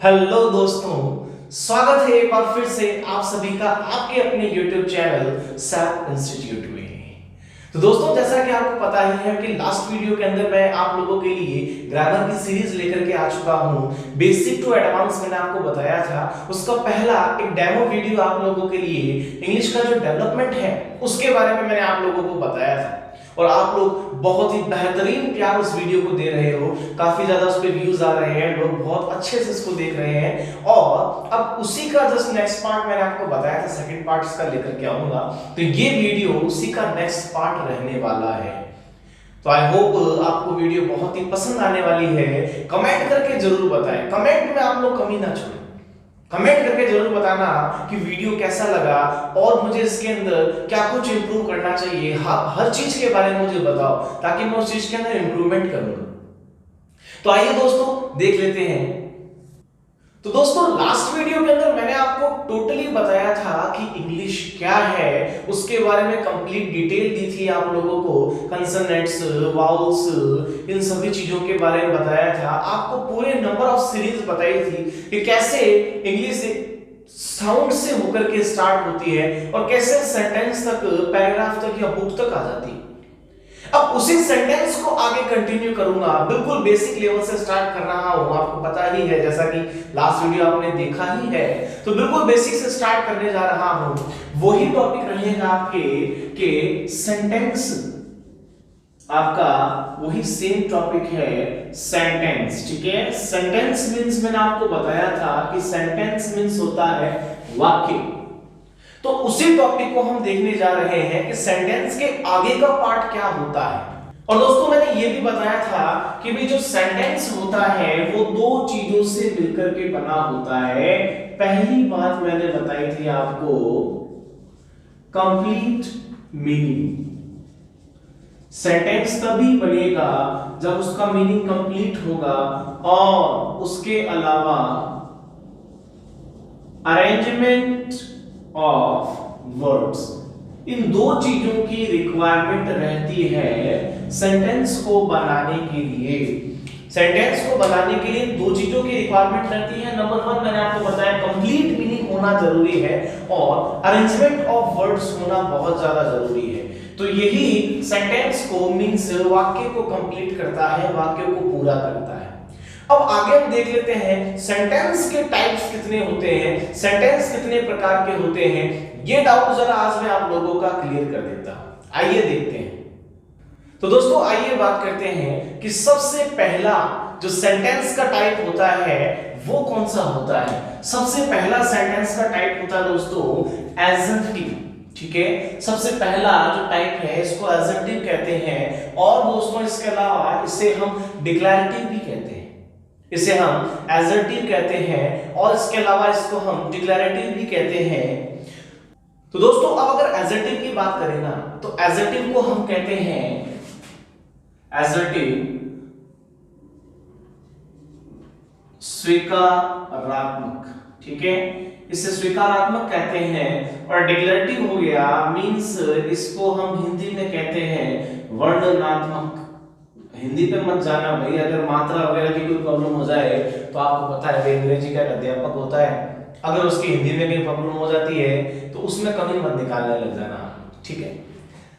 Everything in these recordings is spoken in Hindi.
हेलो दोस्तों, स्वागत है एक बार फिर से आप सभी का आपके अपने YouTube चैनल सैप इंस्टीट्यूट में। तो दोस्तों, जैसा कि आपको पता ही है कि लास्ट वीडियो के अंदर मैं आप लोगों के लिए ग्रामर की सीरीज लेकर के आ चुका हूं। बेसिक टू एडवांस मैंने आपको बताया था, उसका पहला एक डेमो वीडियो आप लोगों के लिए इंग्लिश का जो डेवलपमेंट है उसके बारे में मैंने आप लोगों को बताया था और आप लोग बहुत ही बेहतरीन प्यार उस वीडियो को दे रहे हो। काफी ज्यादा उस पे व्यूज आ रहे हैं, लोग बहुत अच्छे से इसको देख रहे हैं। और अब उसी का जस्ट नेक्स्ट पार्ट मैंने आपको बताया था, सेकंड पार्ट इसका लेकर के आऊंगा। तो ये वीडियो उसी का नेक्स्ट पार्ट रहने वाला है। तो आई होप आपको वीडियो बहुत ही पसंद आने वाली है। कमेंट करके जरूर बताएं, कमेंट में आप लोग कमी ना छोड़ें। कमेंट करके जरूर बताना कि वीडियो कैसा लगा और मुझे इसके अंदर क्या कुछ इंप्रूव करना चाहिए। हाँ, हर चीज के बारे में मुझे बताओ ताकि मैं उस चीज के अंदर इंप्रूवमेंट करूंगा। तो आइए दोस्तों देख लेते हैं। तो दोस्तों, लास्ट वीडियो के अंदर मैंने आपको टोटली बताया था कि इंग्लिश क्या है, उसके बारे में कंप्लीट डिटेल दी थी आप लोगों को। कंसोनेंट्स, वाउल्स, इन सभी चीजों के बारे में बताया था। आपको पूरे नंबर ऑफ सीरीज बताई थी कि कैसे इंग्लिश साउंड से होकर के स्टार्ट होती है और कैसे सेंटेंस तक, पैराग्राफ तक या बुक तक आ जाती है। अब उसी सेंटेंस को आगे कंटिन्यू करूंगा, बिल्कुल बेसिक लेवल से स्टार्ट कर रहा हूं। आपको पता ही है, जैसा कि लास्ट वीडियो आपने देखा ही है, तो बिल्कुल बेसिक से स्टार्ट करने जा रहा हूं। वही टॉपिक रहेगा आपके के सेंटेंस। आपका वही सेम टॉपिक है सेंटेंस, ठीक है। सेंटेंस मींस मैंने आपको बताया था कि सेंटेंस मींस होता है वाक्य। तो उसी टॉपिक को हम देखने जा रहे हैं कि सेंटेंस के आगे का पार्ट क्या होता है। और दोस्तों, मैंने ये भी बताया था कि भी जो सेंटेंस होता है वो दो चीजों से मिलकर के बना होता है। पहली बात मैंने बताई थी आपको, कंप्लीट मीनिंग। सेंटेंस तभी बनेगा जब उसका मीनिंग कंप्लीट होगा और उसके अलावा अरेंजमेंट ऑफ वर्ड्स, इन दो चीजों की रिक्वायरमेंट रहती है सेंटेंस को बनाने के लिए। सेंटेंस को बनाने के लिए दो चीजों की रिक्वायरमेंट रहती है। नंबर वन मैंने आपको बताया, कंप्लीट मीनिंग होना जरूरी है और अरेंजमेंट ऑफ वर्ड्स होना बहुत ज्यादा जरूरी है। तो यही सेंटेंस को मींस वाक्य को कंप्लीट करता है, वाक्य को पूरा करता है। अब आगे हम देख लेते हैं सेंटेंस के टाइप्स कितने होते हैं, सेंटेंस कितने प्रकार के होते हैं। ये डाउट जरा आज मैं आप लोगों का क्लियर कर देता हूं। आइए देखते हैं। तो दोस्तों, आइए बात करते हैं कि सबसे पहला जो सेंटेंस का टाइप होता है वो कौन सा होता है। सबसे पहला सेंटेंस का टाइप होता है दोस्तों एडजेक्टिव, ठीक है। सबसे पहला जो टाइप है इसको एडजेक्टिव कहते हैं। और दोस्तों, इसके अलावा इसे हम डिक्लरेटिव भी कहते हैं, इसे हम एडजेक्टिव कहते हैं और इसके अलावा इसको हम डिक्लरेटिव भी कहते हैं। तो दोस्तों, अब अगर एडजेक्टिव की बात करें ना, तो एडजेक्टिव को हम कहते हैं एडजेक्टिव स्वीकारात्मक, ठीक है, इसे स्वीकारात्मक कहते हैं। और डिक्लरेटिव हो गया मींस इसको हम हिंदी में कहते हैं वर्णनात्मक। हिंदी पे मत जाना भाई, अगर मात्रा वगैरह की कोई प्रॉब्लम हो जाए तो आपको पता है अंग्रेजी का अध्यापक होता है, अगर उसकी हिंदी में कोई प्रॉब्लम हो जाती है तो उसमें कमी मत निकालने लग जाना, ठीक है।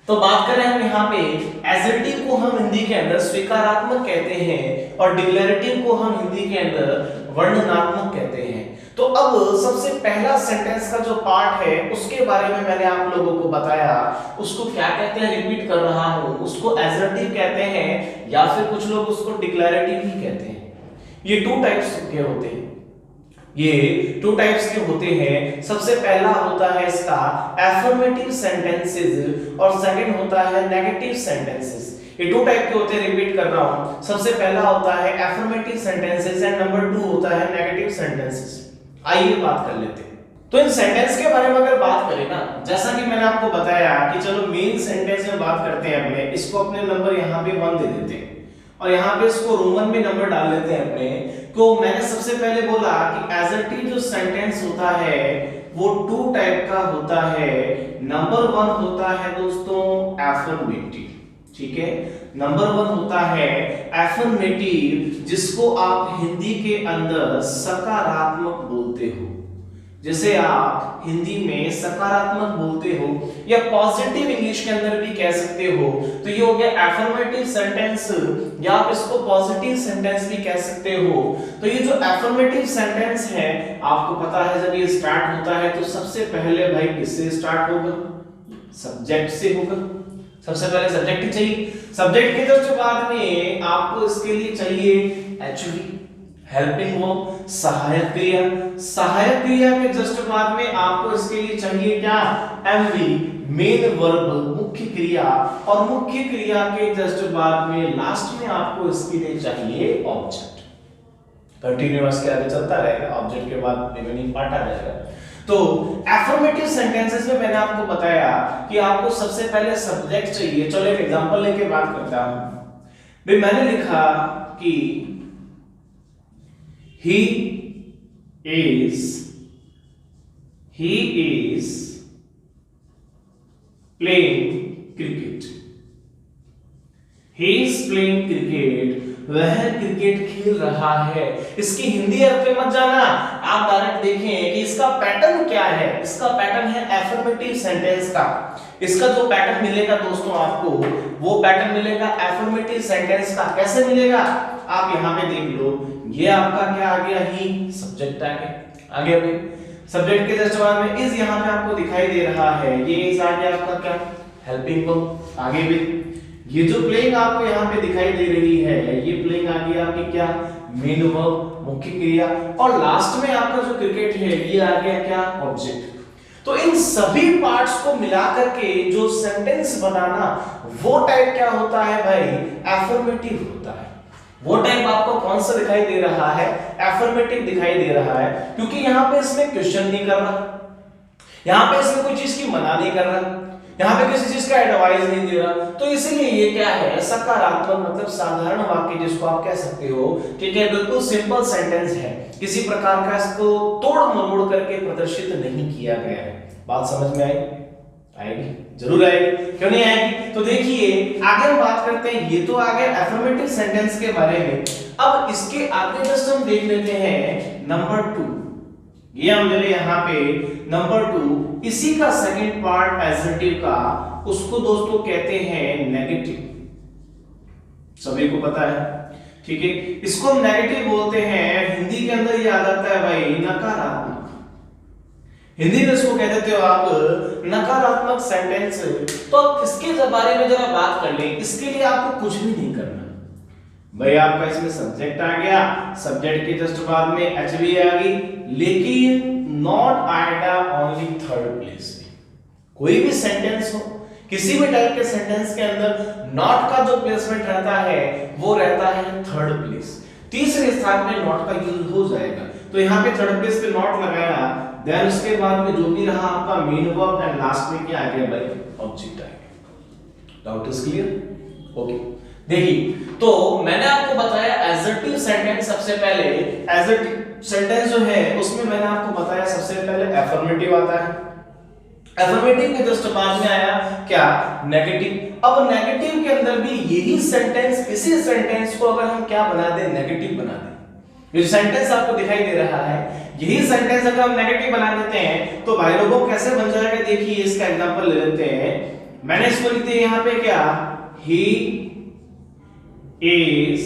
तो बात करें हम यहाँ पे एडजेक्टिव को हम हिंदी के अंदर स्वीकारात्मक कहते हैं और डिक्लरेटिव को हम हिंदी के अंदर वर्णनात्मक कहते हैं। तो अब सबसे पहला सेंटेंस का जो पार्ट है उसके बारे में मैंने आप लोगों को बताया, उसको क्या कहते हैं रिपीट कर रहा हूं, उसको एडजेक्टिव कहते हैं या फिर कुछ लोग उसको डिक्लरेटिव भी कहते हैं। ये टू टाइप्स के होते हैं, ये टू टाइप्स के होते हैं। सबसे पहला होता है इसका एफर्मेटिव सेंटेंसेस और सेकंड होता है नेगेटिव सेंटेंसेस। ये टू टाइप के होते हैं, रिपीट कर रहा हूं। सबसे पहला होता है एफर्मेटिव सेंटेंसेस एंड नंबर 2 होता है नेगेटिव सेंटेंसेस। आइए बात कर लेते हैं। तो इन सेंटेंस के बारे में अगर बात करें ना, जैसा कि मैंने आपको बताया कि चलो मेन सेंटेंस में बात करते हैं अपने, इसको अपने नंबर यहाँ पे 1 दे देते हैं और यहाँ पे इसको रोमन में नंबर डाल देते हैं अपने। तो मैंने सबसे पहले बोला कि एडजेक्टिव जो सेंटेंस होता है वो टू टाइप का होता है। नंबर 1 होता है दोस्तों एफर्मेटिव, ठीक है। नंबर 1 होता है एफर्मेटिव, जिसको आप हिंदी के अंदर सकारात्मक बोलते हो। जैसे आप हिंदी में सकारात्मक बोलते हो या पॉजिटिव इंग्लिश के अंदर भी कह सकते हो, तो ये हो गया एफर्मेटिव सेंटेंस, या आप इसको पॉजिटिव सेंटेंस भी कह सकते हो। तो ये जो एफर्मेटिव सेंटेंस है, आपको पता है जब ये स्टार्ट होता है तो सबसे पहले भाई किससे स्टार्ट होगा? सब्जेक्ट से होगा। सबसे पहले सब्जेक्ट ही चाहिए। सब्जेक्ट के जस्ट बाद में आपको इसके लिए चाहिए एचवी, हेल्पिंग वर्ब, सहायक क्रिया। सहायक क्रिया के जस्ट बाद में आपको इसके लिए चाहिए क्या? एमवी, मेन वर्ब, मुख्य क्रिया। और मुख्य क्रिया के जस्ट बाद में लास्ट में आपको इसके लिए चाहिए ऑब्जेक्ट। कंटिन्यूअस के आगे चलता रहेगा, ऑब्जेक्ट के बाद रिमेनिंग पार्ट आ जाएगा। तो एफर्मेटिव सेंटेंसेस में मैंने आपको बताया कि आपको सबसे पहले सब्जेक्ट चाहिए। चलो एक एग्जांपल लेके बात करता हूं। भाई मैंने लिखा कि he is playing cricket. He is playing cricket. वह क्रिकेट खेल रहा है। इसकी हिंदी अर्थ पे मत जाना, आप डायरेक्ट देखें कि इसका पैटर्न क्या है। इसका पैटर्न है एफर्मेटिव सेंटेंस का। इसका जो पैटर्न मिलेगा दोस्तों आपको, वो पैटर्न मिलेगा एफर्मेटिव सेंटेंस का। कैसे मिलेगा? आप यहाँ पे देख लो, ये आपका क्या आ गया? ही, सब्जेक्ट आ गया। आगे अभी सब्जेक्ट के जस्ट बाद में इज यहाँ पे आपको दिखाई दे रहा है, ये इज आ गया आपका क्या? Helping verb. आगे भी ये जो प्लेइंग आपको यहाँ पे दिखाई दे रही है, ये प्लेइंग आ गया आपकी क्या? मेन वर्ब, मुख्य क्रिया। और लास्ट में आपका जो क्रिकेट है, ये आ गया क्या? ऑब्जेक्ट। तो इन सभी पार्ट्स को मिलाकर के जो सेंटेंस बनाना, वो टाइप क्या होता है भाई? एफर्मेटिव होता है। वो टाइप आपको कौन सा दिखाई दे रहा है? एफर्मेटिव दिखाई दे रहा है, क्योंकि यहाँ पे इसमें क्वेश्चन नहीं कर रहा, यहाँ पे इसमें कोई चीज की मना नहीं कर रहा, यहाँ पे किसी चीज का एडवाइस नहीं दे रहा। तो इसीलिए ये क्या है? सकारात्मक, मतलब साधारण वाक्य जिसको आप कह सकते हो। ठीक है, बिल्कुल सिंपल सेंटेंस है, किसी प्रकार का इसको तोड़ मरोड़ करके प्रदर्शित नहीं किया गया है। बात समझ में आई? आएगी, जरूर आएगी, क्यों नहीं आएगी? तो देखिए आगे हम बात करते हैं। ये तो आ गया एफर्मेटिव सेंटेंस के बारे में। अब इसके आगे जस्ट हम देख लेते हैं नंबर 2। ये हम ले यहाँ पे नंबर 2, इसी का सेकंड पार्ट एडजेक्टिव का, उसको दोस्तों कहते हैं नेगेटिव। सभी को पता है, ठीक है। इसको हम नेगेटिव बोलते हैं। हिंदी के अंदर ये आ जाता है भाई नकारात्मक। हिंदी में इसको कह देते हो आप नकारात्मक सेंटेंस। तो अब इसके बारे में जरा बात कर लें। इसके लिए आपको कुछ भी नहीं करना भाई। आपका इसमें सब्जेक्ट आ गया, सब्जेक्ट के जस्ट बाद में एचवी आ गई, लेकिन नॉट आएगा ओनली थर्ड प्लेस पे। कोई भी सेंटेंस हो, किसी भी टाइप के सेंटेंस के अंदर नॉट का जो प्लेसमेंट रहता है वो रहता है थर्ड प्लेस। तीसरे स्थान पे नॉट का यूज हो जाएगा। तो यहाँ पे थर्ड प्लेस पे नॉट लगाया, देन उसके बाद में जो भी रहा आपका मेन वर्ब, एंड लास्ट में क्या आ गया भाई? ऑब्जेक्ट आ गया। Doubt is clear? ओके, देखिए तो मैंने आपको बताया एडजेक्टिव सेंटेंस। सबसे पहले एडजेक्टिव सेंटेंस जो है उसमें मैंने आपको बताया सबसे पहले एफर्मेटिव आता है। एफर्मेटिव के जस्ट बाद में आया क्या? नेगेटिव। अब नेगेटिव के अंदर भी यही सेंटेंस, इसी सेंटेंस को अगर हम क्या बना दें? नेगेटिव बना दें। ये सेंटेंस आपको दिखाई दे रहा है, यही सेंटेंस अगर हम नेगेटिव बना देते हैं तो भाई लोगों कैसे बन जाएगा? देखिए इसका एग्जांपल ले लेते हैं। मैंने इसको लिखते हैं यहाँ पे क्या? ही is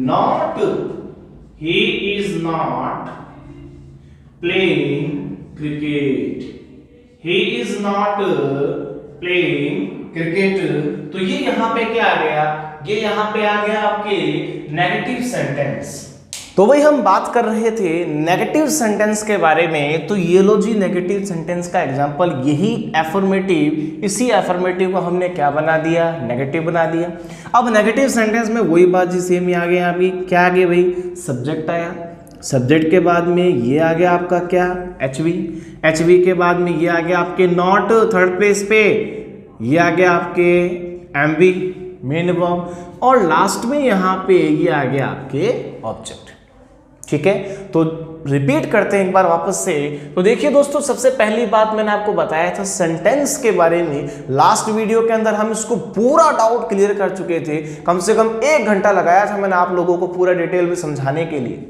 not playing cricket. He is not playing cricket. तो ये यहाँ पे क्या आ गया? ये यहाँ पे आ गया आपके नेगेटिव सेंटेंस। तो वही हम बात कर रहे थे नेगेटिव सेंटेंस के बारे में। तो ये लो जी नेगेटिव सेंटेंस का एग्जांपल, यही एफर्मेटिव, इसी एफर्मेटिव को हमने क्या बना दिया? नेगेटिव बना दिया। अब नेगेटिव सेंटेंस में वही बात जी सेम ही आ गया। अभी क्या आ गया भाई? सब्जेक्ट आया, सब्जेक्ट के बाद में ये आ गया आपका क्या? एचवी। एचवी के बाद में ये आ गया आपके नॉट थर्ड प्लेस पे, ये आ गया आपके एमवी, मेन वर्ब, और लास्ट में यहाँ पे ये आ गया आपके ऑब्जेक्ट। ठीक है, तो रिपीट करते हैं एक बार वापस से। तो देखिए दोस्तों, सबसे पहली बात मैंने आपको बताया था सेंटेंस के बारे में। लास्ट वीडियो के अंदर हम इसको पूरा डाउट क्लियर कर चुके थे, कम से कम 1 घंटा लगाया था मैंने आप लोगों को पूरा डिटेल में समझाने के लिए।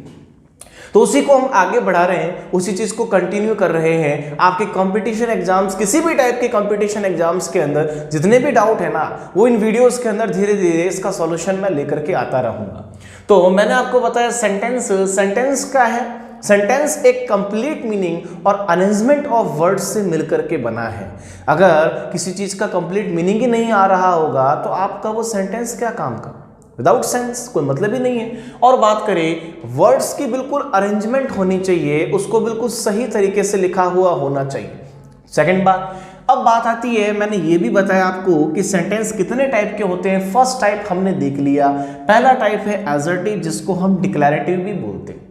तो उसी को हम आगे बढ़ा रहे हैं, उसी चीज को कंटिन्यू कर रहे हैं। आपके कंपटीशन एग्जाम्स, किसी भी टाइप के कंपटीशन एग्जाम्स के अंदर जितने भी डाउट है ना, वो इन वीडियोस के अंदर धीरे धीरे इसका सॉल्यूशन मैं लेकर के आता रहूंगा। तो मैंने आपको बताया सेंटेंस क्या है? सेंटेंस एक कंप्लीट मीनिंग और अरेंजमेंट ऑफ वर्ड्स से मिलकर के बना है। अगर किसी चीज का कंप्लीट मीनिंग ही नहीं आ रहा होगा तो आपका वो सेंटेंस क्या काम का? विदाउट सेंस, कोई मतलब ही नहीं है। और बात करें वर्ड्स की, बिल्कुल अरेंजमेंट होनी चाहिए, उसको बिल्कुल सही तरीके से लिखा हुआ होना चाहिए। सेकंड बात, अब बात आती है, मैंने ये भी बताया आपको कि सेंटेंस कितने टाइप के होते हैं। फर्स्ट टाइप हमने देख लिया, पहला टाइप है एसर्टिव, जिसको हम डिक्लेरेटिव भी बोलते हैं।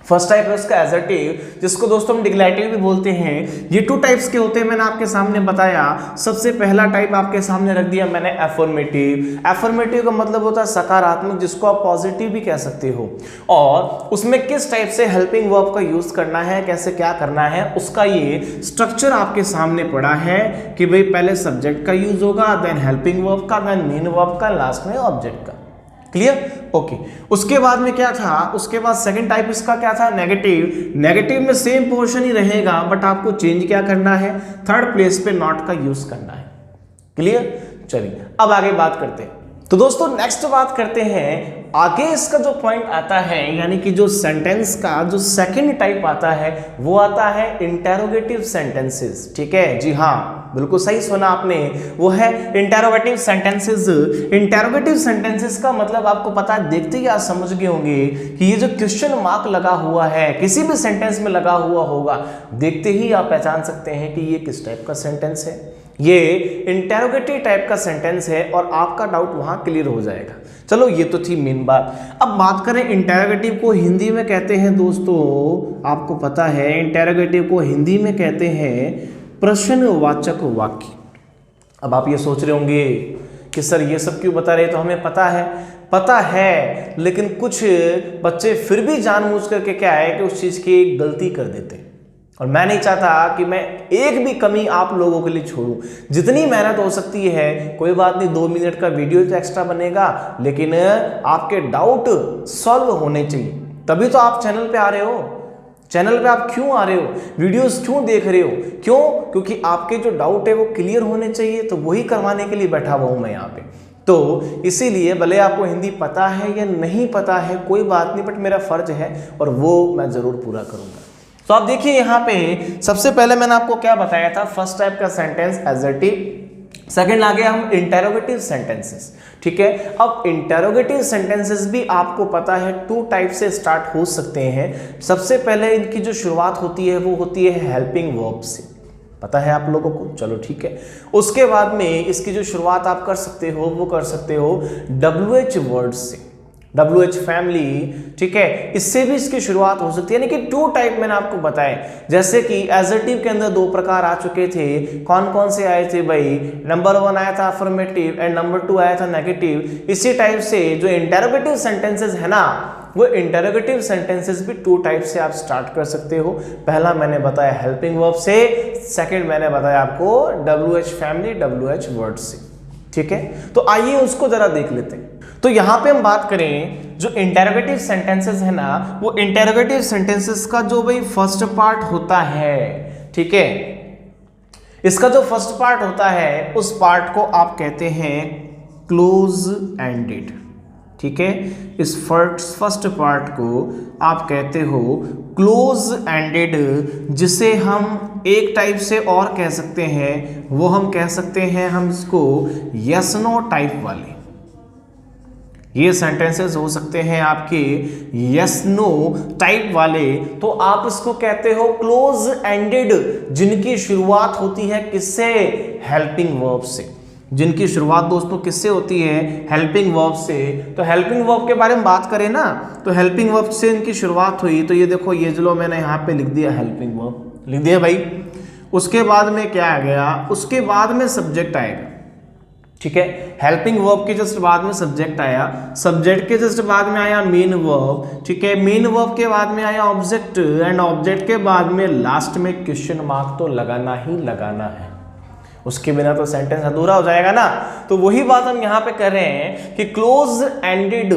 फर्स्ट टाइप है उसका एसर्टिव, जिसको दोस्तों हम डिक्लेरेटिव भी बोलते हैं। ये 2 टाइप्स के होते हैं, मैंने आपके सामने बताया। सबसे पहला टाइप आपके सामने रख दिया मैंने एफर्मेटिव। एफर्मेटिव का मतलब होता है सकारात्मक, जिसको आप पॉजिटिव भी कह सकते हो। और उसमें किस टाइप से हेल्पिंग वर्ब का यूज करना है, कैसे क्या करना है, उसका ये स्ट्रक्चर आपके सामने पड़ा है कि भाई पहले सब्जेक्ट का यूज होगा, देन हेल्पिंग वर्ब का, देन मेन वर्ब का, लास्ट में ऑब्जेक्ट का। क्लियर? ओके। उसके बाद में क्या था? उसके बाद सेकंड टाइप इसका क्या था? नेगेटिव। नेगेटिव में सेम पोर्शन ही रहेगा, बट आपको चेंज क्या करना है? थर्ड प्लेस पे नॉट का यूज करना है। क्लियर? चलिए अब आगे बात करते हैं। तो दोस्तों नेक्स्ट बात करते हैं, आगे इसका जो पॉइंट आता है, यानी कि जो सेंटेंस का जो सेकंड टाइप आता है वो आता है इंटेरोगेटिव सेंटेंसेस। ठीक है, जी हाँ, बिल्कुल सही सुना आपने, वो है इंटेरोगेटिव सेंटेंसेस। इंटेरोगेटिव सेंटेंसेस का मतलब आपको पता है, देखते ही आप समझ गए होंगे कि ये जो क्वेश्चन मार्क लगा हुआ है किसी भी सेंटेंस में लगा हुआ होगा, देखते ही आप पहचान सकते हैं कि ये किस टाइप का सेंटेंस है। ये इंटेरोगेटिव टाइप का सेंटेंस है और आपका डाउट वहां क्लियर हो जाएगा। चलो ये तो थी मेन बात। अब बात करें इंटेरोगेटिव को हिंदी में कहते हैं दोस्तों, आपको पता है इंटेरोगेटिव को हिंदी में कहते हैं प्रश्नवाचक वाक्य। अब आप ये सोच रहे होंगे कि सर ये सब क्यों बता रहे, तो हमें पता है, लेकिन कुछ बच्चे फिर भी जानबूझ करके क्या है कि उस चीज की गलती कर देते हैं। और मैं नहीं चाहता कि मैं एक भी कमी आप लोगों के लिए छोड़ूं। जितनी मेहनत हो सकती है, कोई बात नहीं, 2 मिनट का वीडियो तो एक्स्ट्रा बनेगा, लेकिन आपके डाउट सॉल्व होने चाहिए। तभी तो आप चैनल पे आ रहे हो। चैनल पे आप क्यों आ रहे हो, वीडियोस क्यों देख रहे हो? क्यों? क्योंकि आपके जो डाउट है वो क्लियर होने चाहिए, तो वही करवाने के लिए बैठा हुआ हूं मैं यहाँ पे। तो इसीलिए भले आपको हिंदी पता है या नहीं पता है, कोई बात नहीं, बट मेरा फर्ज है और वो मैं जरूर पूरा करूंगा। तो आप देखिए यहाँ पे सबसे पहले मैंने आपको क्या बताया था, फर्स्ट टाइप का सेंटेंस एसर्टिव, सेकंड आ गया हम इंटेरोगेटिव सेंटेंसेस। ठीक है, अब इंटेरोगेटिव सेंटेंसेस भी आपको पता है 2 टाइप से स्टार्ट हो सकते हैं। सबसे पहले इनकी जो शुरुआत होती है वो होती है हेल्पिंग वर्ब से, पता है आप लोगों को? चलो ठीक है। उसके बाद में इसकी जो शुरुआत आप कर सकते हो वो कर सकते हो WH वर्ड से, WH फैमिली। ठीक है, इससे भी इसकी शुरुआत हो सकती है, यानी कि 2 टाइप मैंने आपको बताए। जैसे कि एसर्टिव के अंदर 2 प्रकार आ चुके थे, कौन कौन से आए थे भाई? नंबर 1 आया था अफर्मेटिव एंड नंबर 2 आया था नेगेटिव। इसी टाइप से जो इंटेरोगेटिव सेंटेंसेस है ना, वो इंटेरोगेटिव सेंटेंसेस भी 2 टाइप से आप स्टार्ट कर सकते हो। पहला मैंने बताया हेल्पिंग वर्ब से, सेकंड मैंने बताया आपको WH फैमिली, WH वर्ड से। ठीक है, तो आइए उसको जरा देख लेते हैं। तो यहां पे हम बात करें जो इंटेरोगेटिव सेंटेंसेस है ना, वो इंटेरोगेटिव सेंटेंसेस का जो भाई फर्स्ट पार्ट होता है, ठीक है, इसका जो फर्स्ट पार्ट होता है उस पार्ट को आप कहते हैं क्लोज एंडेड। ठीक है, इस फर्स्ट पार्ट को आप कहते हो क्लोज एंडेड, जिसे हम एक टाइप से और कह सकते हैं, वो हम कह सकते हैं हम इसको यस नो टाइप वाले। ये सेंटेंसेस हो सकते हैं आपके यस नो टाइप वाले, तो आप इसको कहते हो क्लोज एंडेड, जिनकी शुरुआत होती है किससे? हेल्पिंग वर्ब से। जिनकी शुरुआत दोस्तों किससे होती है? हेल्पिंग वर्ब से। तो हेल्पिंग वर्ब के बारे में बात करें ना, तो हेल्पिंग वर्ब से इनकी शुरुआत हुई, तो ये देखो, ये जो मैंने यहाँ पे लिख दिया हेल्पिंग वर्ब, लिख दिया भाई। उसके बाद में क्या आ गया? उसके बाद में सब्जेक्ट आएगा। ठीक है। हेल्पिंग वर्ब के जस्ट बाद में सब्जेक्ट आया, सब्जेक्ट के जस्ट बाद में आया मेन वर्ब, ठीक है। मेन वर्ब के बाद में आया ऑब्जेक्ट, एंड ऑब्जेक्ट के बाद में लास्ट में क्वेश्चन मार्क तो लगाना ही लगाना है, उसके बिना तो सेंटेंस अधूरा हो जाएगा ना। तो वही बात हम यहां पे कर रहे हैं कि क्लोज एंडेड,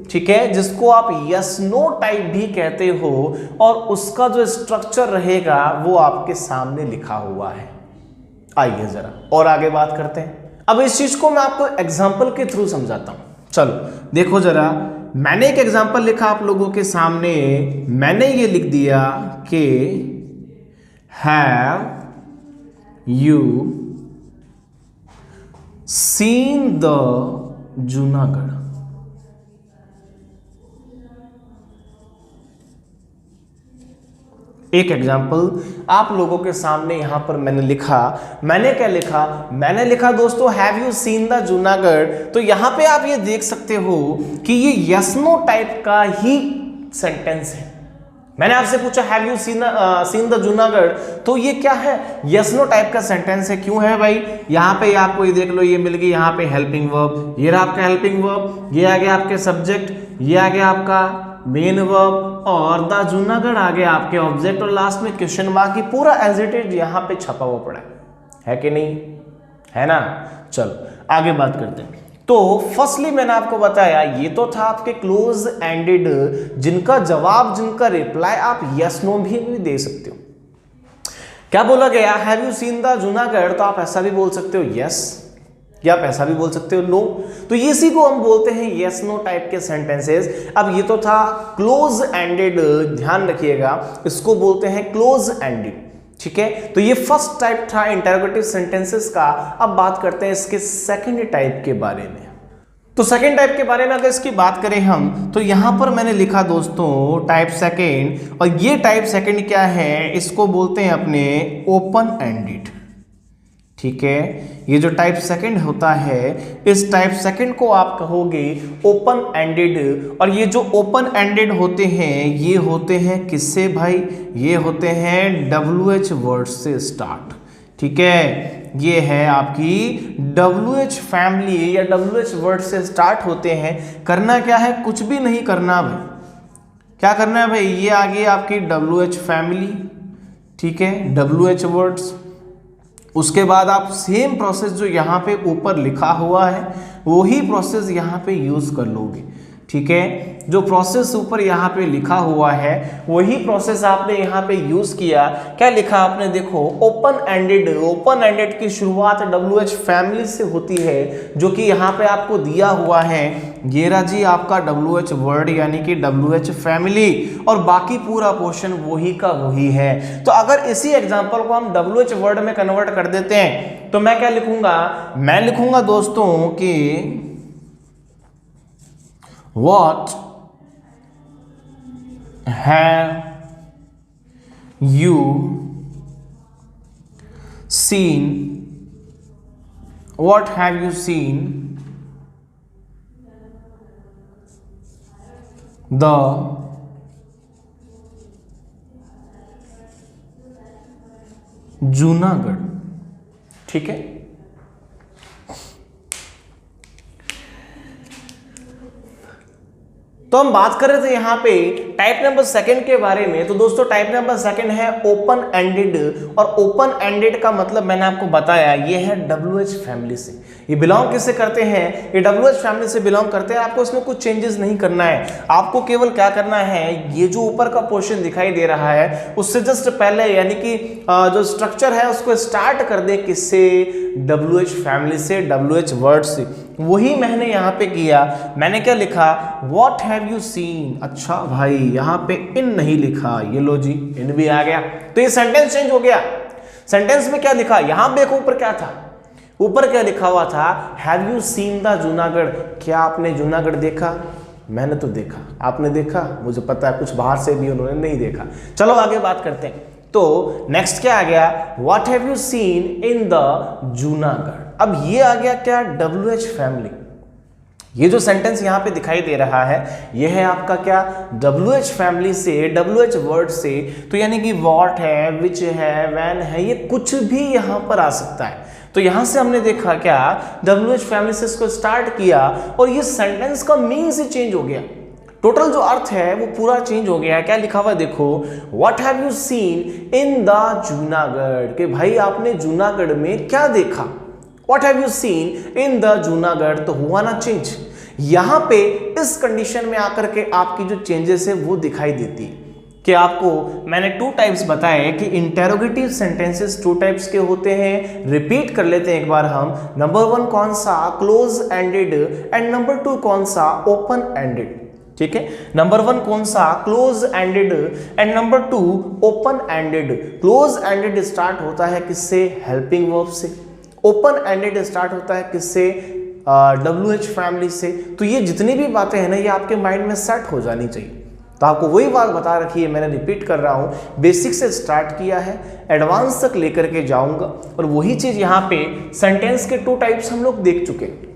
ठीक है, जिसको आप यस नो टाइप भी कहते हो, और उसका जो स्ट्रक्चर रहेगा वो आपके सामने लिखा हुआ है। आइए जरा और आगे बात करते हैं। अब इस चीज को मैं आपको एग्जाम्पल के थ्रू समझाता हूं। चलो देखो जरा, मैंने एक एग्जाम्पल लिखा आप लोगों के सामने। मैंने ये लिख दिया कि have you seen the Junagadh. एक एग्जाम्पल आप लोगों के सामने यहां पर मैंने लिखा। मैंने क्या लिखा? मैंने लिखा दोस्तों have you seen the Junagadh. तो यहां पे आप ये देख सकते हो कि ये यस नो टाइप का ही सेंटेंस है। मैंने आपसे पूछा have you seen the Junagadh, तो ये क्या है? यस नो टाइप का सेंटेंस है। क्यों है भाई? यहाँ पे आपको ये देख लो, ये मिल गई यहाँ पे हेल्पिंग वर्ब, ये रहा आपका हेल्पिंग वर्ब, ये आ गया आपके सब्जेक्ट, ये आ गया आपका मेन वर्ब, और द जूनागढ़ आ गया आपके ऑब्जेक्ट, और लास्ट में क्वेश्चन मार्क। की पूरा एज इट इज यहाँ पे छपा हुआ पड़ा है कि नहीं? है ना। चलो आगे बात करते हैं। तो फर्स्टली मैंने आपको बताया ये तो था आपके क्लोज एंडेड, जिनका जवाब, जिनका रिप्लाई आप यस नो भी दे सकते हो। क्या बोला गया? Have you seen the Junagadh, तो आप ऐसा भी बोल सकते हो यस, या आप ऐसा भी बोल सकते हो नो। तो इसी को हम बोलते हैं यस नो टाइप के सेंटेंसेस। अब ये तो था क्लोज एंडेड, ध्यान रखिएगा, इसको बोलते हैं क्लोज एंडेड, ठीक है। तो ये फर्स्ट टाइप था इंटरोगेटिव सेंटेंसेस का। अब बात करते हैं इसके सेकंड टाइप के बारे में। तो सेकंड टाइप के बारे में अगर इसकी बात करें हम, तो यहां पर मैंने लिखा दोस्तों टाइप सेकंड, और ये टाइप सेकंड क्या है? इसको बोलते हैं अपने ओपन एंडेड, ठीक है। ये जो टाइप सेकंड होता है, इस टाइप सेकंड को आप कहोगे ओपन एंडेड। और ये जो ओपन एंडेड होते हैं, ये होते हैं किससे भाई? ये होते हैं WH वर्ड से स्टार्ट, ठीक है। ये है आपकी WH फैमिली या WH वर्ड से स्टार्ट होते हैं। करना क्या है? कुछ भी नहीं करना भाई। क्या करना है भाई? ये आ गई आपकी WH फैमिली, ठीक है, WH वर्ड्स। उसके बाद आप सेम प्रोसेस जो यहाँ पे ऊपर लिखा हुआ है वही प्रोसेस यहाँ पे यूज कर लोगे, ठीक है। जो प्रोसेस ऊपर यहाँ पे लिखा हुआ है वही प्रोसेस आपने यहाँ पे यूज किया। क्या लिखा आपने? देखो ओपन एंडेड। ओपन एंडेड की शुरुआत WH फैमिली से होती है, जो कि यहाँ पे आपको दिया हुआ है। ये रहा जी आपका WH वर्ड यानी कि WH फैमिली, और बाकी पूरा पोर्शन वही का वही है। तो अगर इसी एग्जांपल को हम WH वर्ड में कन्वर्ट कर देते हैं तो मैं क्या लिखूंगा? मैं लिखूंगा दोस्तों कि what have you seen? What have you seen the Junagadh, ठीक है। तो हम बात कर रहे थे यहाँ पे टाइप नंबर सेकंड के बारे में। तो दोस्तों टाइप नंबर सेकंड है ओपन एंडेड, और ओपन एंडेड का मतलब मैंने आपको बताया ये है WH फैमिली से। ये बिलोंग किससे करते हैं? ये WH फैमिली से बिलोंग करते हैं। आपको इसमें कुछ चेंजेस नहीं करना है। आपको केवल क्या करना है, ये जो ऊपर का पोर्शन दिखाई दे रहा है उससे जस्ट पहले यानी कि जो स्ट्रक्चर है उसको स्टार्ट कर दे किससे? WH फैमिली से, WH वर्ड से। वही मैंने यहाँ पे किया। मैंने क्या लिखा? What have you seen? अच्छा भाई यहाँ पे इन नहीं लिखा, ये लो जी इन भी आ गया। तो ये सेंटेंस चेंज हो गया। सेंटेंस में क्या लिखा? यहाँ देखो ऊपर क्या था, ऊपर क्या लिखा हुआ था? Have you seen the Junagadh? क्या आपने जूनागढ़ देखा? मैंने तो देखा। आपने देखा? मुझे पता है कुछ बाहर से भी उन्होंने नहीं देखा। चलो आगे बात करते हैं। तो नेक्स्ट क्या आ गया? What have you seen in the Junagadh? अब ये आ गया क्या? WH family. ये जो सेंटेंस यहाँ पे दिखाई दे रहा है ये है आपका क्या, WH फैमिली से, WH वर्ड से। तो यानी कि व्हाट है, विच है, व्हेन है, ये कुछ भी यहाँ पर आ सकता है। तो यहाँ से हमने देखा क्या, WH फैमिली से इसको स्टार्ट किया और ये सेंटेंस का मीनिंग से चेंज हो गया। टोटल जो अर्थ है वो पूरा चेंज हो गया है। क्या लिखा हुआ देखो, what have you seen in the Junagadh, कि भाई आपने जूनागढ़ में क्या देखा। What have you seen in the Junagadh, तो हुआ ना चेंज। यहां पे इस कंडीशन में आकर के आपकी जो चेंजेस है वो दिखाई देती है। कि आपको मैंने 2 टाइप्स बताए कि इंटेरोगेटिव सेंटेंसेस 2 टाइप्स के होते हैं। रिपीट कर लेते हैं एक बार हम। नंबर 1 कौन सा, क्लोज एंडेड, एंड नंबर 2 कौन सा, ओपन एंडेड। ठीक है, नंबर 1 कौन सा, close ended, and number 2 open ended. Close ended start होता है किससे, हेल्पिंग वर्ब से। ओपन एंडेड स्टार्ट होता है किससे, WH फैमिली से। तो ये जितनी भी बातें हैं ना ये आपके माइंड में सेट हो जानी चाहिए। तो आपको वही बात बता रखी है, मैंने रिपीट कर रहा हूं, बेसिक से स्टार्ट किया है, एडवांस तक लेकर के जाऊंगा। और वही चीज यहाँ पे सेंटेंस के 2 टाइप्स हम लोग देख चुके हैं।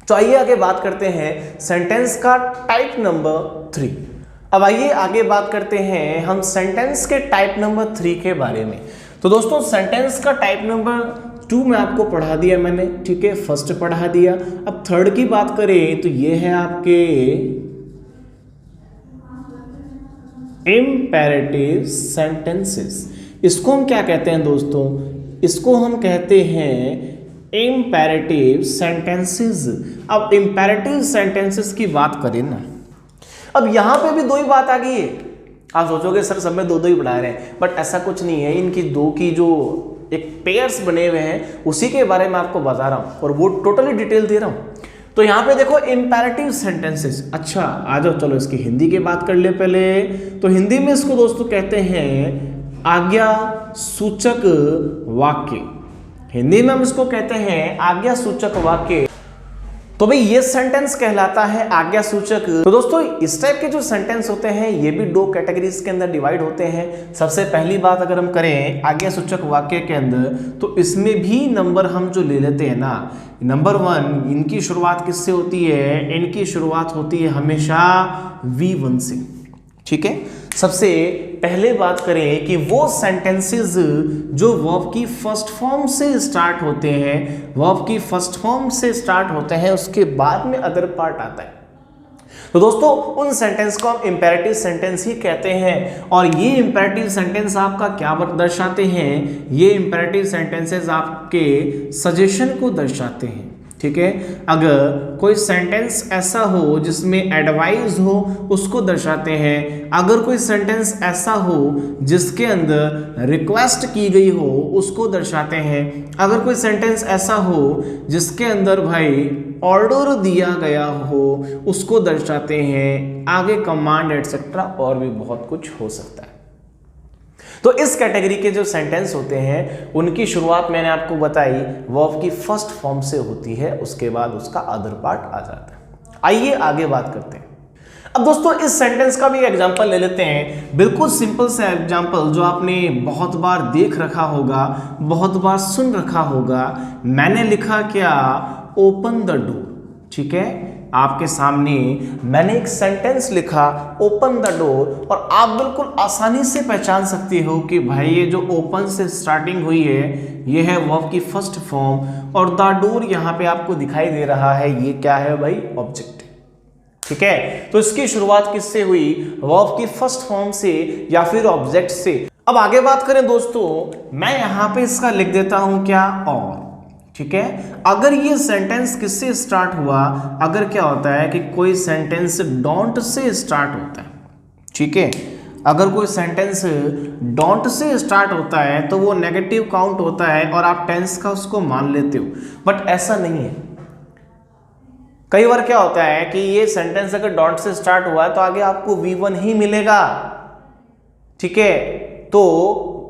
तो आइए आगे बात करते हैं सेंटेंस का टाइप नंबर 3। अब आइए आगे बात करते हैं हम सेंटेंस के टाइप नंबर 3 के बारे में। तो दोस्तों सेंटेंस का टाइप नंबर 2 में आपको पढ़ा दिया मैंने, ठीक है, फर्स्ट पढ़ा दिया। अब थर्ड की बात करें तो ये है आपके इम्पेरेटिव सेंटेंसेस। इसको हम क्या कहते हैं दोस्तों, इसको हम कहते हैं इम्पेरेटिव सेंटेंसेस। अब इम्पेरेटिव सेंटेंसेस की बात करें ना, अब यहां पे भी 2 ही बात आ गई है। आप सोचोगे सर सब में 2 ही पढ़ा रहे हैं, बट ऐसा कुछ नहीं है। इनकी 2 की जो एक पेयर्स बने हुए हैं उसी के बारे में आपको बता रहा हूं और वो टोटली डिटेल दे रहा हूं। तो यहां पे देखो इम्पेरेटिव सेंटेंसेस। अच्छा आ जाओ, चलो इसकी हिंदी की बात कर ले पहले। तो हिंदी में इसको दोस्तों कहते हैं आज्ञा सूचक वाक्य। हिंदी में हम इसको कहते हैं आज्ञा सूचक वाक्य। तो भाई ये सेंटेंस कहलाता है आज्ञा सूचक। तो दोस्तों इस टाइप के जो सेंटेंस होते हैं ये भी 2 कैटेगरीज के अंदर डिवाइड होते हैं। सबसे पहली बात अगर हम करें आज्ञा सूचक वाक्य के अंदर, तो इसमें भी नंबर हम जो ले लेते हैं ना, नंबर 1 इनकी शुरुआत किससे होती है, इनकी शुरुआत होती है हमेशा V1 से। ठीक है, सबसे पहले बात करें कि वो सेंटेंसेस जो वर्ब की फर्स्ट फॉर्म से स्टार्ट होते हैं, वर्ब की फर्स्ट फॉर्म से स्टार्ट होते हैं, उसके बाद में अदर पार्ट आता है। तो दोस्तों उन सेंटेंस को हम इंपेरेटिव सेंटेंस ही कहते हैं। और ये इंपेरेटिव सेंटेंस आपका क्या दर्शाते हैं, ये इंपेरेटिव सेंटेंसेस आपके सजेशन को दर्शाते हैं। ठीक है, अगर कोई सेंटेंस ऐसा हो जिसमें एडवाइस हो उसको दर्शाते हैं। अगर कोई सेंटेंस ऐसा हो जिसके अंदर रिक्वेस्ट की गई हो उसको दर्शाते हैं। अगर कोई सेंटेंस ऐसा हो जिसके अंदर भाई ऑर्डर दिया गया हो उसको दर्शाते हैं। आगे कमांड एटसेट्रा और भी बहुत कुछ हो सकता है। तो इस कैटेगरी के जो सेंटेंस होते हैं उनकी शुरुआत मैंने आपको बताई वर्ब की फर्स्ट फॉर्म से होती है, उसके बाद उसका अदर पार्ट आ जाता है। आइए आगे बात करते हैं। अब दोस्तों इस सेंटेंस का भी एग्जांपल ले लेते हैं, बिल्कुल सिंपल सा एग्जांपल जो आपने बहुत बार देख रखा होगा, बहुत बार सुन रखा होगा। मैंने लिखा क्या, ओपन द डोर। ठीक है, आपके सामने मैंने एक सेंटेंस लिखा ओपन द डोर, और आप बिल्कुल आसानी से पहचान सकती हो कि भाई ये जो ओपन से स्टार्टिंग हुई है ये है वर्ब की फर्स्ट फॉर्म, और द डोर यहाँ पे आपको दिखाई दे रहा है ये क्या है भाई, ऑब्जेक्ट। ठीक है, तो इसकी शुरुआत किससे हुई, वर्ब की फर्स्ट फॉर्म से या फिर ऑब्जेक्ट से। अब आगे बात करें दोस्तों, मैं यहाँ पे इसका लिख देता हूं क्या, और। ठीक है, अगर ये सेंटेंस किससे स्टार्ट हुआ, अगर क्या होता है कि कोई सेंटेंस डोंट से स्टार्ट होता है। ठीक है, अगर कोई सेंटेंस डोंट से स्टार्ट होता है तो वो नेगेटिव काउंट होता है और आप टेंस का उसको मान लेते हो, बट ऐसा नहीं है। कई बार क्या होता है कि ये सेंटेंस अगर डोंट से स्टार्ट हुआ है तो आगे आपको V1 ही मिलेगा। ठीक है, तो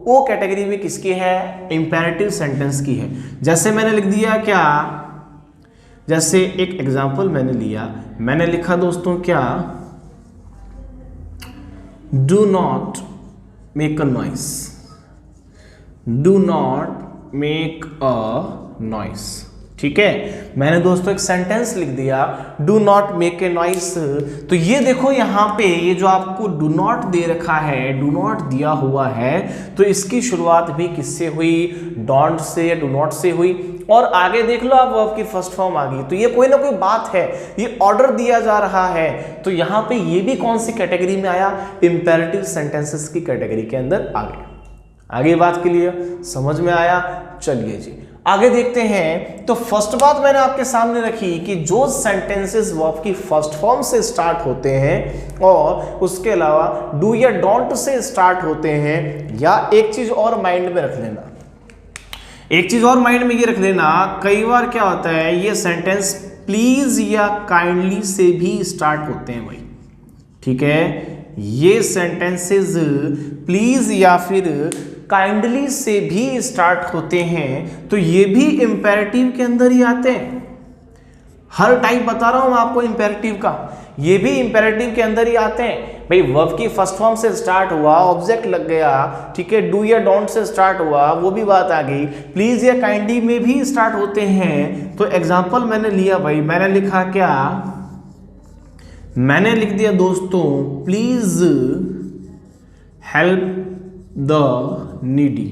वो कैटेगरी भी किसकी है, इंपेरेटिव सेंटेंस की है। जैसे मैंने लिख दिया क्या, जैसे एक एग्जांपल मैंने लिया, मैंने लिखा दोस्तों क्या, do not make a noise, do not make a noise. ठीक है, मैंने दोस्तों एक सेंटेंस लिख दिया, do not make a noise. तो ये देखो यहाँ पे ये जो आपको डू नॉट दे रखा है, डू नॉट दिया हुआ है, तो इसकी शुरुआत भी किससे हुई, डोंट से या डू नॉट से हुई। और आगे देख लो आप वर्ब की फर्स्ट फॉर्म आ गई, तो ये कोई ना कोई बात है, ये ऑर्डर दिया जा रहा है, तो यहाँ पे ये भी कौन सी कैटेगरी में आया, इंपेरेटिव सेंटेंसेस की कैटेगरी के अंदर आ गया। आगे बात के लिए समझ में आया। चलिए जी आगे देखते हैं। तो फर्स्ट बात मैंने आपके सामने रखी कि जो सेंटेंसेस वर्ब की फर्स्ट फॉर्म से स्टार्ट होते हैं और उसके अलावा डू या डोंट से स्टार्ट होते हैं, या एक चीज और माइंड में रख लेना, एक चीज और माइंड में ये रख लेना, कई बार क्या होता है ये सेंटेंस प्लीज या काइंडली से भी स्टार्ट होते हैं भाई, ठीक है, ये सेंटेंसेस प्लीज या फिर काइंडली से भी स्टार्ट होते हैं, तो ये भी इंपेरेटिव के अंदर ही आते हैं। हर टाइप बता रहा हूं मैं आपको इंपेरेटिव का, ये भी इंपेरेटिव के अंदर ही आते हैं भाई। वर्ब की फर्स्ट फॉर्म से स्टार्ट हुआ, ऑब्जेक्ट लग गया, ठीक है, डू या डोंट से स्टार्ट हुआ, वो भी बात आ गई, प्लीज या काइंडली में भी स्टार्ट होते हैं। तो एग्जांपल मैंने लिया भाई, मैंने लिखा क्या, मैंने लिख दिया दोस्तों please help the needy,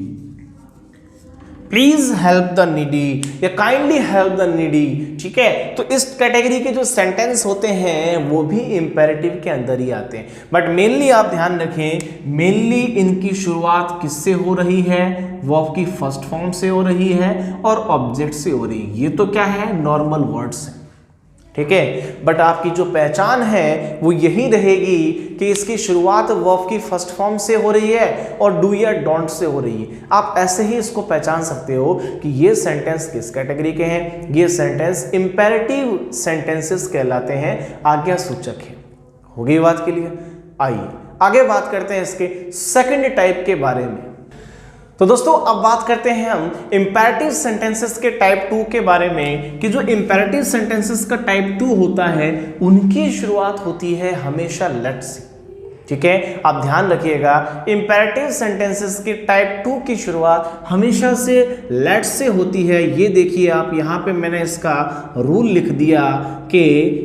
please help the needy या काइंडली हेल्प द नीडी, ठीक है। तो इस कैटेगरी के जो सेंटेंस होते हैं वो भी इंपेरेटिव के अंदर ही आते हैं, बट मेनली आप ध्यान रखें, मेनली इनकी शुरुआत किससे हो रही है, वर्ब की फर्स्ट फॉर्म से हो रही है और ऑब्जेक्ट से हो रही है। ये तो क्या है, नॉर्मल वर्ड्स है, ठीक है, बट आपकी जो पहचान है वो यही रहेगी कि इसकी शुरुआत वर्ब की फर्स्ट फॉर्म से हो रही है और डू या डोंट से हो रही है। आप ऐसे ही इसको पहचान सकते हो कि ये सेंटेंस किस कैटेगरी के हैं, ये सेंटेंस इंपेरेटिव सेंटेंसेस कहलाते हैं, आज्ञासूचक है। हो गई बात के लिए। आइए आगे बात करते हैं इसके सेकंड टाइप के बारे में। तो दोस्तों अब बात करते हैं हम इंपेरेटिव सेंटेंसेस के टाइप 2 के बारे में, कि जो इंपेरेटिव सेंटेंसेस का टाइप 2 होता है उनकी शुरुआत होती है हमेशा लेट से, ठीक है। आप ध्यान रखिएगा, इंपेरेटिव सेंटेंसेस के टाइप 2 की शुरुआत हमेशा से लेट से होती है। ये देखिए आप यहाँ पे मैंने इसका रूल लिख दिया कि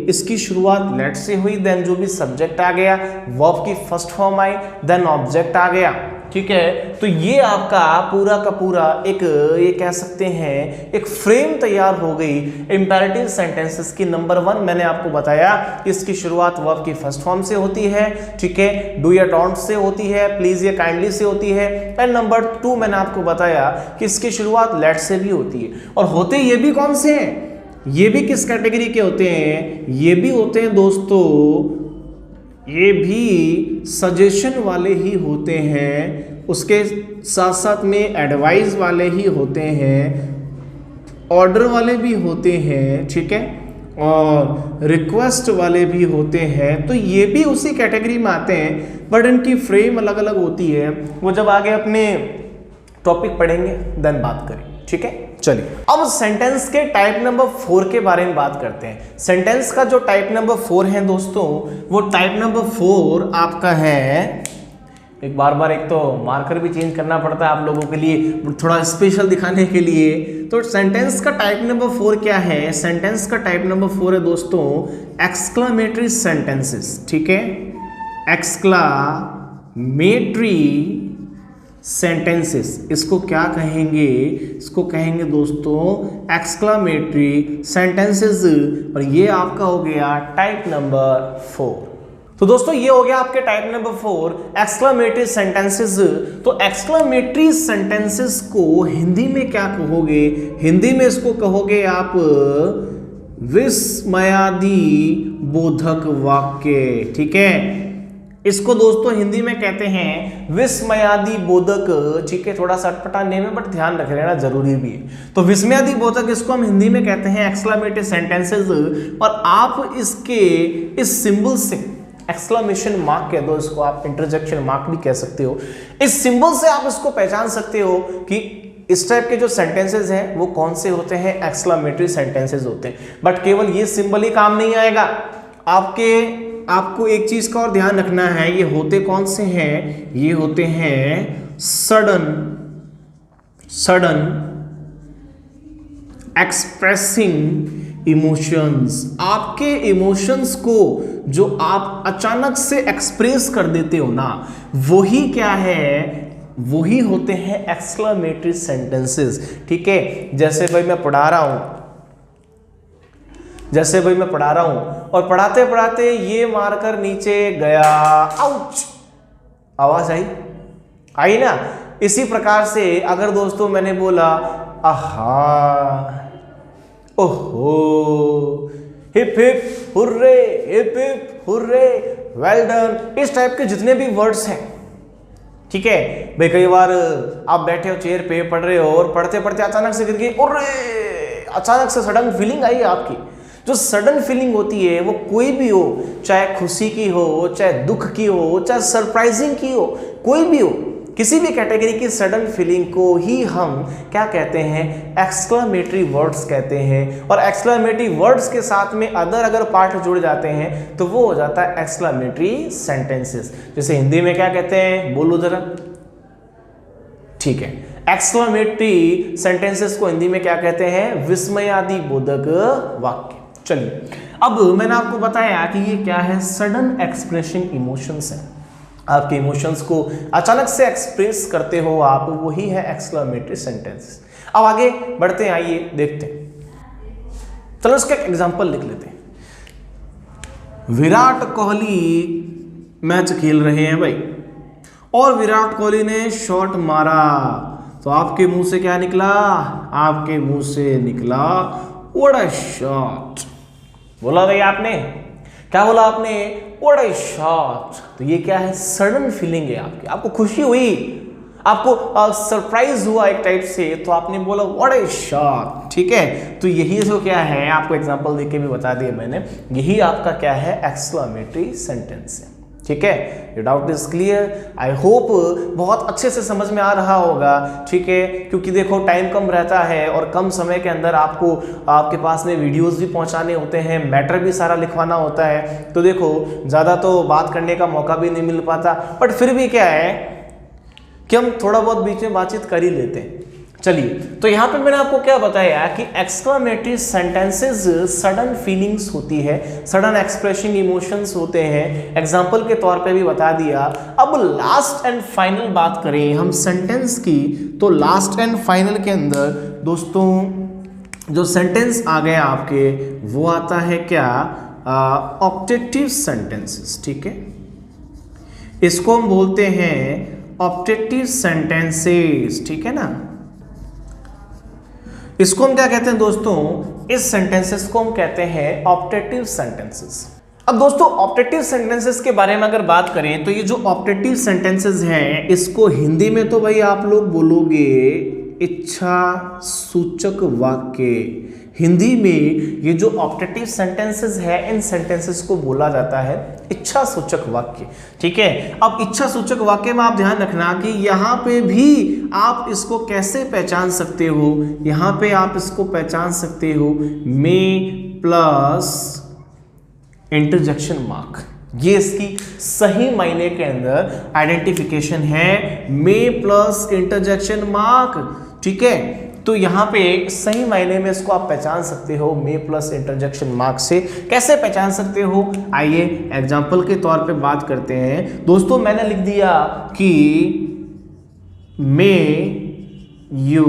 इसकी शुरुआत लेट से हुई, देन जो भी सब्जेक्ट आ गया, वर्ब की first form I, then object आ गया, ठीक है। तो ये आपका पूरा का पूरा एक, ये कह सकते हैं एक फ्रेम तैयार हो गई इंपेरेटिव सेंटेंसेस की। नंबर 1 मैंने आपको बताया कि इसकी शुरुआत वर्ब की फर्स्ट फॉर्म से होती है, ठीक है, डू या डोंट से होती है, प्लीज या काइंडली से होती है, एंड नंबर 2 मैंने आपको बताया कि इसकी शुरुआत लेट से भी होती है। और होते ये भी कौन से हैं, ये भी किस कैटेगरी के होते हैं, ये भी होते हैं दोस्तों, ये भी सजेशन वाले ही होते हैं, उसके साथ साथ में एडवाइस वाले ही होते हैं, ऑर्डर वाले भी होते हैं, ठीक है, और रिक्वेस्ट वाले भी होते हैं। तो ये भी उसी कैटेगरी में आते हैं, बट इनकी फ्रेम अलग अलग होती है, वो जब आगे अपने टॉपिक पढ़ेंगे देन बात करें, ठीक है। चलिए अब सेंटेंस के टाइप नंबर 4 के बारे में बात करते हैं। सेंटेंस का जो टाइप नंबर 4 है दोस्तों, वो टाइप नंबर 4 आपका है, एक बार एक तो मार्कर भी चेंज करना पड़ता है आप लोगों के लिए थोड़ा स्पेशल दिखाने के लिए। तो सेंटेंस का टाइप नंबर 4 क्या है, सेंटेंस का टाइप नंबर 4 है दोस्तों एक्सक्लामेटरी सेंटेंसेस, ठीक है, एक्सक्लामेटरी सेंटेंसेस, इसको क्या कहेंगे, इसको कहेंगे दोस्तों एक्सक्लामेटरी सेंटेंसेस, और ये आपका हो गया टाइप नंबर 4। तो दोस्तों ये हो गया आपके टाइप नंबर 4 एक्सक्लामेटरी सेंटेंसेस। तो एक्सक्लामेटरी सेंटेंसेस को हिंदी में क्या कहोगे, हिंदी में इसको कहोगे आप विस्मयादि बोधक वाक्य, ठीक है, इसको दोस्तों हिंदी में कहते हैं विस्मयादि बोधक, ठीक है, थोड़ा सा अटपटा नेम है बट ध्यान रख लेना जरूरी भी है। तो विस्मयादि बोधक इसको हम हिंदी में कहते हैं एक्सक्लामेटरी सेंटेंसेस, और आप इसके इस सिंबल से एक्सक्लामेशन मार्क कह दो इसको, आप इंटरजेक्शन मार्क भी कह सकते हो, इस सिंबल से आप इसको पहचान सकते हो कि इस टाइप के जो सेंटेंसेस हैं वो कौन से होते हैं, एक्सक्लामेटरी सेंटेंसेस होते हैं। बट केवल ये सिंबल ही काम नहीं आएगा, आपको एक चीज का और ध्यान रखना है, ये होते कौन से हैं, ये होते हैं सडन एक्सप्रेसिंग इमोशंस, आपके इमोशंस को जो आप अचानक से एक्सप्रेस कर देते हो ना, वही क्या है, वही होते हैं एक्सक्लेमेटरी सेंटेंसेस। ठीक है, जैसे भाई मैं पढ़ा रहा हूं और पढ़ाते पढ़ाते ये मारकर नीचे गया, आउच, आवाज आई ना। इसी प्रकार से अगर दोस्तों मैंने बोला आहा, ओहो, hip hip hurray, hip hip hurray, well done, इस टाइप के जितने भी वर्ड्स हैं, ठीक है भाई। कई बार आप बैठे हो चेयर पे, पढ़ रहे हो और पढ़ते पढ़ते अचानक से गिर गई, अरे अचानक से सडन फीलिंग आई आपकी। जो सडन फीलिंग होती है वो कोई भी हो, चाहे खुशी की हो, चाहे दुख की हो, चाहे सरप्राइजिंग की हो, कोई भी हो, किसी भी कैटेगरी की सडन फीलिंग को ही हम क्या कहते हैं, एक्सक्लेमेटरी वर्ड्स कहते हैं। और एक्सक्लेमेटरी वर्ड्स के साथ में अगर पार्ट जुड़ जाते हैं तो वो हो जाता है एक्सक्लेमेटरी सेंटेंसेस। जैसे हिंदी में क्या कहते हैं, बोलो जरा, ठीक है। एक्सक्लेमेटरी सेंटेंसेस को हिंदी में क्या कहते हैं, विस्मयादि बोधक वाक्य। चलिए, अब मैंने आपको बताया कि ये क्या है, सडन एक्सप्रेसिंग इमोशंस है। आपके इमोशंस को अचानक से एक्सप्रेस करते हो आप, वही है एक्सक्लेमेटरी सेंटेंस। अब आगे बढ़ते हैं, आइए देखते हैं। चलो इसका एग्जांपल लिख लेते हैं। विराट कोहली मैच खेल रहे हैं भाई, और विराट कोहली ने शॉट मारा, तो आपके मुंह से क्या निकला, आपके मुंह से निकला व्हाट अ शॉट। बोला भाई आपने, क्या बोला आपने, व्हाट अ शॉट। तो ये क्या है, सडन फीलिंग है आपकी, आपको खुशी हुई, आपको सरप्राइज हुआ एक टाइप से, तो आपने बोला व्हाट अ शॉट। ठीक है, तो यही जो क्या है, आपको एग्जांपल देके भी बता दिया मैंने, यही आपका क्या है, एक्सक्लेमेटरी सेंटेंस है। ठीक है, ये doubt is clear, I hope बहुत अच्छे से समझ में आ रहा होगा। ठीक है, क्योंकि देखो टाइम कम रहता है और कम समय के अंदर आपको आपके पास में वीडियोस भी पहुंचाने होते हैं, मैटर भी सारा लिखवाना होता है, तो देखो ज़्यादा तो बात करने का मौका भी नहीं मिल पाता, बट फिर भी क्या है कि हम थोड़ा बहुत बीच में बातचीत कर ही लेते हैं। चलिए, तो यहाँ पे मैंने आपको क्या बताया कि एक्सक्लेमेटरी सेंटेंसेस सडन फीलिंग्स होती है, सडन एक्सप्रेसिंग इमोशंस होते हैं, एग्जांपल के तौर पे भी बता दिया। अब लास्ट एंड फाइनल बात करें हम सेंटेंस की, तो लास्ट एंड फाइनल के अंदर दोस्तों जो सेंटेंस आ गया आपके, वो आता है क्या, ऑप्टेटिव सेंटेंसेस। ठीक है, इसको हम बोलते हैं ऑप्टेटिव सेंटेंसेस। ठीक है ना, इसको हम क्या कहते हैं दोस्तों, इस सेंटेंसेस को हम कहते हैं ऑप्टेटिव सेंटेंसेस। अब दोस्तों ऑप्टेटिव सेंटेंसेस के बारे में अगर बात करें, तो ये जो ऑप्टेटिव सेंटेंसेस हैं, इसको हिंदी में तो भाई आप लोग बोलोगे इच्छा सूचक वाक्य। हिंदी में ये जो ऑप्टेटिव सेंटेंसेस है, इन सेंटेंसेस को बोला जाता है इच्छा सूचक वाक्य। ठीक है, अब इच्छा सूचक वाक्य में आप ध्यान रखना कि यहाँ पे भी आप इसको कैसे पहचान सकते हो, यहाँ पे आप इसको पहचान सकते हो मे प्लस इंटरजेक्शन मार्क। ये इसकी सही मायने के अंदर आइडेंटिफिकेशन है, मे प्लस इंटरजेक्शन मार्क। ठीक है, तो यहाँ पे सही मायने में इसको आप पहचान सकते हो मे प्लस इंटरजेक्शन मार्क से। कैसे पहचान सकते हो, आइए एग्जांपल के तौर पे बात करते हैं। दोस्तों मैंने लिख दिया कि may you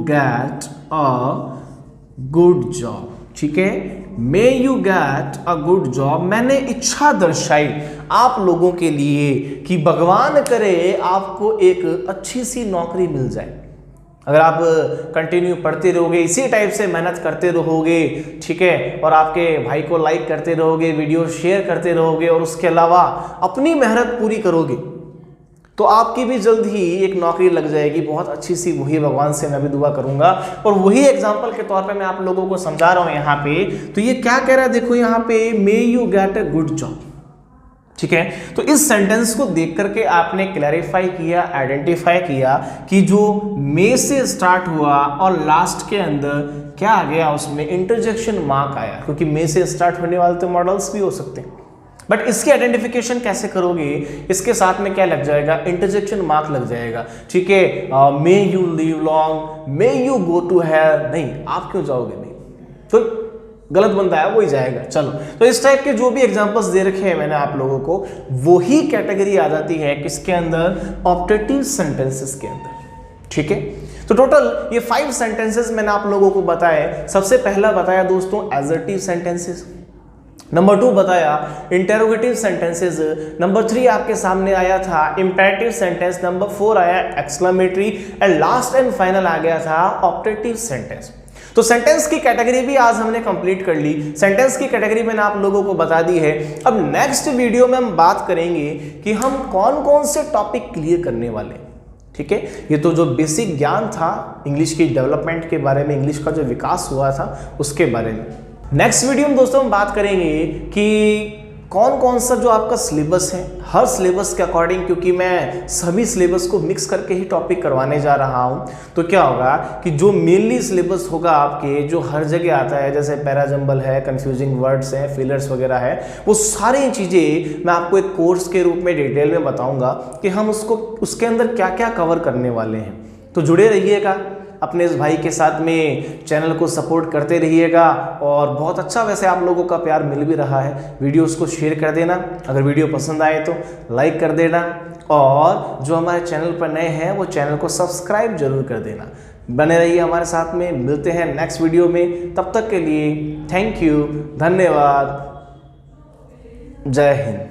get a good job. ठीक है, may you get a good job, मैंने इच्छा दर्शाई आप लोगों के लिए कि भगवान करे आपको एक अच्छी सी नौकरी मिल जाए। अगर आप कंटिन्यू पढ़ते रहोगे, इसी टाइप से मेहनत करते रहोगे, ठीक है, और आपके भाई को लाइक करते रहोगे, वीडियो शेयर करते रहोगे, और उसके अलावा अपनी मेहनत पूरी करोगे, तो आपकी भी जल्द ही एक नौकरी लग जाएगी, बहुत अच्छी सी। वही भगवान से मैं भी दुआ करूंगा, और वही एग्जांपल के तौर पे मैं आप लोगों को समझा रहा हूं यहाँ पे। तो ये क्या कह रहा है, देखो यहाँ पे may you get a good job. ठीक है, तो इस सेंटेंस को देख करके आपने क्लैरिफाई किया, आइडेंटिफाई किया कि जो मे से स्टार्ट हुआ और लास्ट के अंदर क्या आ गया, उसमें इंटरजेक्शन मार्क आया, क्योंकि मे से स्टार्ट होने वाले तो मॉडल्स भी हो सकते हैं। बट इसकी आइडेंटिफिकेशन कैसे करोगे, इसके साथ में क्या लग जाएगा, इंटरजेक्शन मार्क लग जाएगा, ठीक है। May you live long, may you go to hell, नहीं आप क्यों जाओगे, नहीं तो गलत बंदा है वही जाएगा। चलो, तो इस टाइप के जो भी एग्जांपल्स दे रखे हैं मैंने आप लोगों को, वही कैटेगरी आ जाती है किसके अंदर, ऑप्टेटिव सेंटेंसेस के अंदर, ठीक है। तो टोटल ये 5 सेंटेंसेस मैंने आप लोगों को बताए। सबसे पहला बताया दोस्तों एजर्टिव सेंटेंसेस, नंबर 2 बताया इंटेरोगेटिव सेंटेंसेस, नंबर 3 आपके सामने आया था इंपेरेटिव सेंटेंस, नंबर 4 आया exclamatory, and last and final आ गया था ऑप्टेटिव सेंटेंस। तो सेंटेंस की कैटेगरी भी आज हमने कंप्लीट कर ली, सेंटेंस की कैटेगरी मैंने आप लोगों को बता दी है। अब नेक्स्ट वीडियो में हम बात करेंगे कि हम कौन कौन से टॉपिक क्लियर करने वाले हैं, ठीक है। ये तो जो बेसिक ज्ञान था इंग्लिश की डेवलपमेंट के बारे में, इंग्लिश का जो विकास हुआ था उसके बारे में। नेक्स्ट वीडियो में दोस्तों हम बात करेंगे कि कौन कौन सा जो आपका सिलेबस है, हर सिलेबस के अकॉर्डिंग, क्योंकि मैं सभी सिलेबस को मिक्स करके ही टॉपिक करवाने जा रहा हूं, तो क्या होगा कि जो मेनली सिलेबस होगा आपके, जो हर जगह आता है, जैसे पैराजंबल है, कंफ्यूजिंग वर्ड्स है, फिलर्स वगैरह है, वो सारी चीज़ें मैं आपको एक कोर्स के रूप में डिटेल में बताऊंगा कि हम उसके अंदर क्या क्या कवर करने वाले हैं। तो जुड़े रहिएगा अपने इस भाई के साथ में, चैनल को सपोर्ट करते रहिएगा। और बहुत अच्छा वैसे आप लोगों का प्यार मिल भी रहा है, वीडियोस को शेयर कर देना, अगर वीडियो पसंद आए तो लाइक कर देना, और जो हमारे चैनल पर नए हैं वो चैनल को सब्सक्राइब जरूर कर देना। बने रहिए हमारे साथ में, मिलते हैं नेक्स्ट वीडियो में, तब तक के लिए थैंक यू, धन्यवाद, जय हिंद।